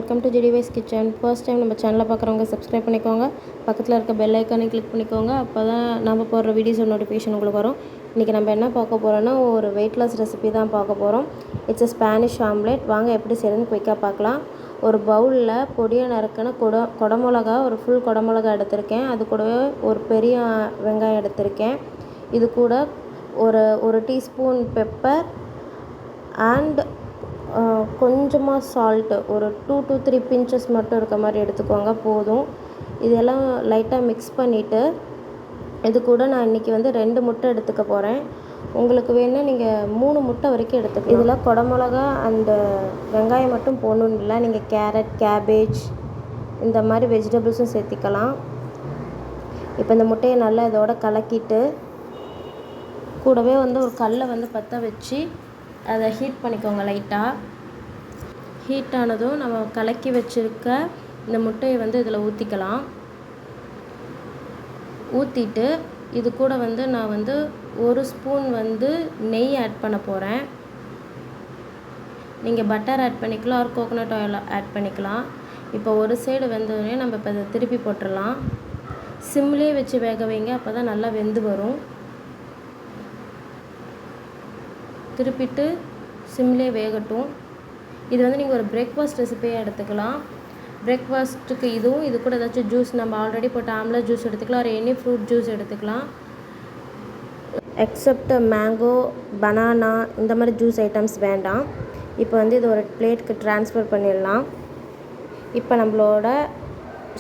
Welcome to ஜெடிவைஸ் kitchen. First time நம்ம சேனலை பார்க்குறவங்க சப்ஸ்கிரைப் பண்ணிக்கோங்க. பக்கத்தில் இருக்க பெல் ஐக்கானை கிளிக் பண்ணிக்கோங்க. அப்போ தான் நம்ம போடுற வீடியோஸ் நோட்டிஃபிகேஷன் உங்களுக்கு வரும். இன்றைக்கி நம்ம என்ன பார்க்க போகிறோன்னா ஒரு வெயிட் லாஸ் ரெசிபி தான் பார்க்க போகிறோம். It's Spanish omelette. வாங்க எப்படி செய்யணும்னு குயிக்காக பார்க்கலாம். ஒரு பவுலில் பொடியை நறுக்கின குடமிளகா, ஒரு ஃபுல் குடமிளகா எடுத்திருக்கேன். அது கூடவே ஒரு பெரிய வெங்காயம் எடுத்திருக்கேன். இது கூட ஒரு டீஸ்பூன் பெப்பர் அண்ட் கொஞ்சமாக சால்ட்டு, ஒரு 2 to 3 பிஞ்சஸ் மட்டும் இருக்க மாதிரி எடுத்துக்கோங்க, போதும். இதெல்லாம் லைட்டாக மிக்ஸ் பண்ணிவிட்டு இது கூட நான் இன்றைக்கி 2 முட்டை எடுத்துக்க போகிறேன். உங்களுக்கு வேணுன்னா நீங்கள் 3 முட்டை வரைக்கும் எடுத்துக்கலாம். இதில் குடமிளகா அண்டு வெங்காயம் மட்டும் போடணுன்னு இல்லை, நீங்கள் கேரட், கேபேஜ் இந்த மாதிரி வெஜிடபிள்ஸும் சேர்த்திக்கலாம். இப்போ இந்த முட்டையை நல்லா இதோட கலக்கிட்டு கூடவே ஒரு கல்லை பற்ற வச்சு அதை ஹீட் பண்ணிக்கோங்க. லைட்டாக ஹீட் ஆனதும் நம்ம கலக்கி வச்சுருக்க இந்த முட்டையை இதில் ஊற்றிக்கலாம். ஊற்றிட்டு இது கூட நான் ஒரு ஸ்பூன் நெய் ஆட் பண்ண போகிறேன். நீங்கள் பட்டர் ஆட் பண்ணிக்கலாம், ஒரு கோகோனட் ஆயில் ஆட் பண்ணிக்கலாம். இப்போ ஒரு சைடு வெந்தோடனே நம்ம இப்போ இதை திருப்பி போட்டுடலாம். சிம்லேயே வச்சு வேக வைங்க, அப்போ தான் நல்லா வெந்து வரும். திருப்பிட்டு சிம்லேயே வேகட்டும். இது நீங்கள் ஒரு பிரேக்ஃபாஸ்ட் ரெசிபியாக எடுத்துக்கலாம். பிரேக்ஃபாஸ்ட்டுக்கு இதுவும், இது கூட ஏதாச்சும் ஜூஸ், நம்ம ஆல்ரெடி போட்ட ஆம்லா ஜூஸ் எடுத்துக்கலாம், ஒரு எனி ஃப்ரூட் ஜூஸ் எடுத்துக்கலாம். எக்ஸப்ட் மேங்கோ, பனானா இந்த மாதிரி ஜூஸ் ஐட்டம்ஸ் வேண்டாம். இப்போ இது ஒரு பிளேட்டுக்கு ட்ரான்ஸ்ஃபர் பண்ணிடலாம். இப்போ நம்மளோட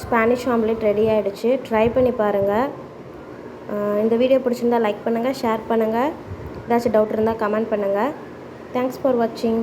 ஸ்பானிஷ் ஆம்லேட் ரெடி ஆகிடுச்சு. ட்ரை பண்ணி பாருங்கள். இந்த வீடியோ பிடிச்சிருந்தால் லைக் பண்ணுங்கள், ஷேர் பண்ணுங்கள். ஏதாச்சும் டவுட் இருந்தால் கமெண்ட் பண்ணுங்கள். தேங்க்ஸ் ஃபார் வாட்சிங்.